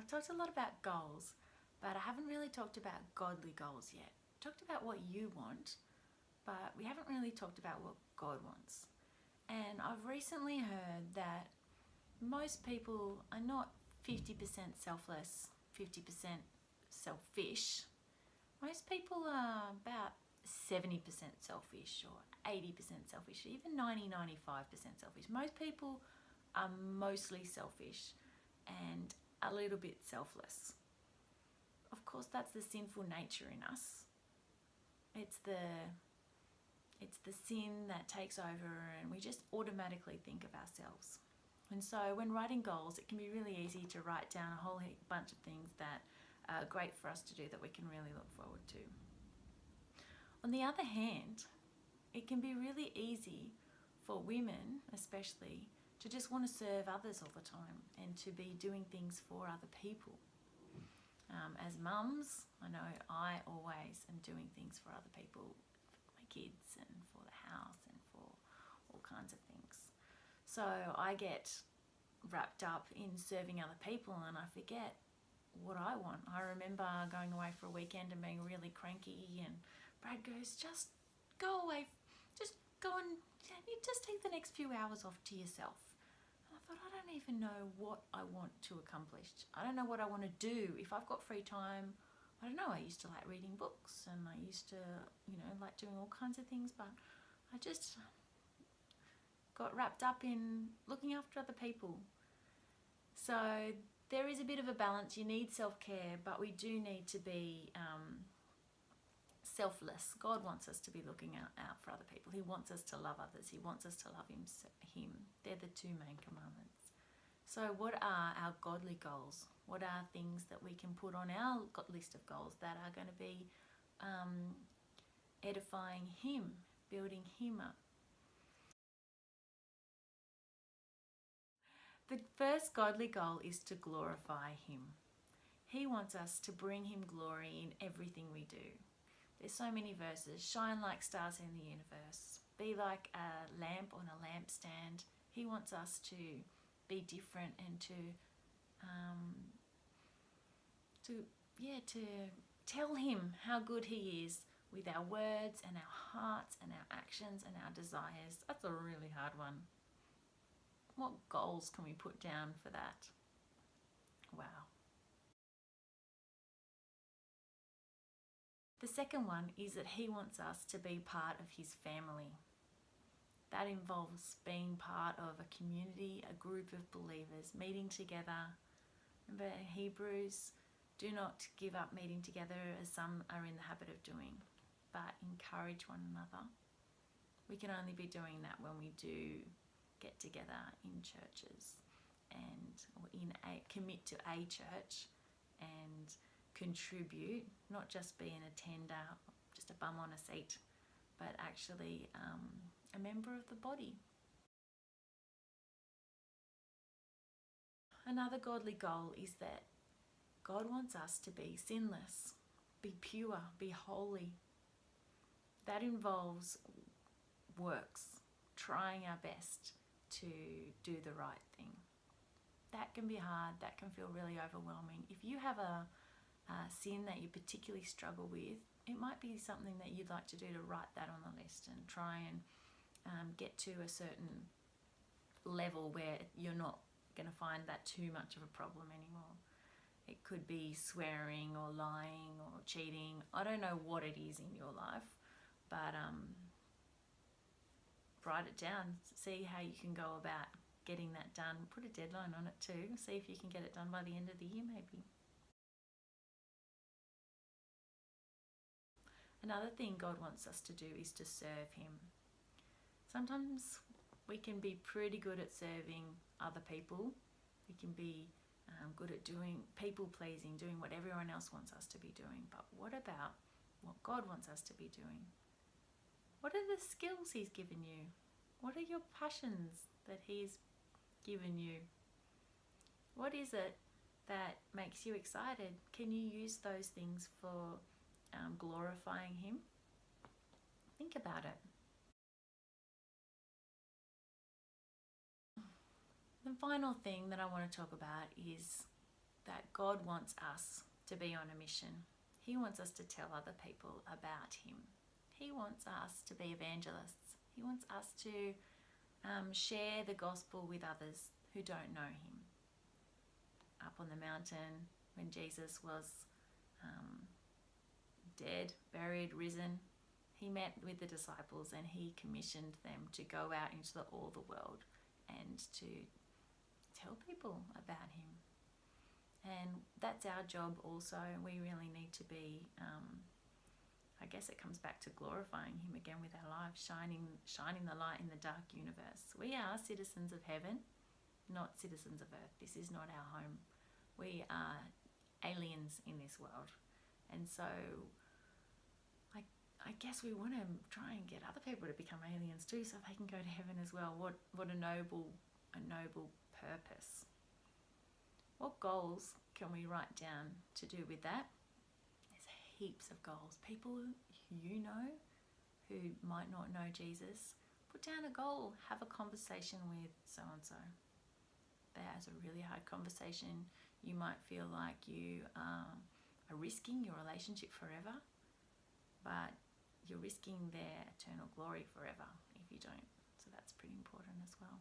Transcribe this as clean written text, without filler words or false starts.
I've talked a lot about goals, but I haven't really talked about godly goals yet. I've talked about what you want, but we haven't really talked about what God wants. And I've recently heard that most people are not 50% selfless, 50% selfish. Most people are about 70% selfish or 80% selfish, even 95% selfish. Most people are mostly selfish and a little bit selfless. Of course, that's the sinful nature in us. It's the sin that takes over and we just automatically think of ourselves. And so when writing goals, it can be really easy to write down a whole bunch of things that are great for us to do that we can really look forward to. On the other hand, it can be really easy for women especially to just want to serve others all the time and to be doing things for other people. As mums, I know I always am doing things for other people, for my kids and for the house and for all kinds of things. So I get wrapped up in serving other people and I forget what I want. I remember going away for a weekend and being really cranky and Brad goes, just go away, just go and you just take the next few hours off to yourself. And I thought, I don't even know what I want to accomplish. I don't know what I want to do. If I've got free time, I don't know, I used to like reading books and I used to, like doing all kinds of things, but I just got wrapped up in looking after other people. So there is a bit of a balance. You need self-care, but we do need to be selfless. God wants us to be looking out for other people. He wants us to love others. He wants us to love him. They're the two main commandments. So what are our godly goals? What are things that we can put on our list of goals that are going to be edifying him, building him up? The first godly goal is to glorify him. He wants us to bring him glory in everything we do. There's so many verses. Shine like stars in the universe. Be like a lamp on a lampstand. He wants us to be different and to tell him how good he is with our words and our hearts and our actions and our desires. That's a really hard one. What goals can we put down for that? Wow. The second one is that he wants us to be part of his family. That involves being part of a community, a group of believers, meeting together. Remember in Hebrews, do not give up meeting together as some are in the habit of doing, but encourage one another. We can only be doing that when we do get together in churches or commit to a church and contribute, not just be an attender, just a bum on a seat, but actually a member of the body. Another godly goal is that God wants us to be sinless, be pure, be holy. That involves works, trying our best to do the right thing. That can be hard, that can feel really overwhelming. If you have a sin that you particularly struggle with, it might be something that you'd like to do to write that on the list and try and get to a certain level where you're not going to find that too much of a problem anymore. It could be swearing or lying or cheating. I don't know what it is in your life, but write it down, see how you can go about getting that done. Put a deadline on it too, see if you can get it done by the end of the year maybe. Another thing God wants us to do is to serve him. Sometimes we can be pretty good at serving other people. We can be good at doing people pleasing, doing what everyone else wants us to be doing. But what about what God wants us to be doing? What are the skills he's given you? What are your passions that he's given you? What is it that makes you excited? Can you use those things for glorifying him? Think about it. The final thing that I want to talk about is that God wants us to be on a mission. He wants us to tell other people about Him. He wants us to be evangelists. He wants us to share the gospel with others who don't know Him. Up on the mountain, when Jesus was dead, buried, risen, He met with the disciples and He commissioned them to go out into all the world and to tell people about Him. And that's our job also. We really need to be, I guess it comes back to glorifying Him again with our lives, shining the light in the dark universe. We are citizens of heaven, not citizens of earth. This is not our home. We are aliens in this world. And so I guess we want to try and get other people to become aliens too, so they can go to heaven as well. What a noble purpose. What goals can we write down to do with that? There's heaps of goals. People you know who might not know Jesus, put down a goal. Have a conversation with so-and-so. That's a really hard conversation. You might feel like you are risking your relationship forever, but you're risking their eternal glory forever if you don't. So that's pretty important as well.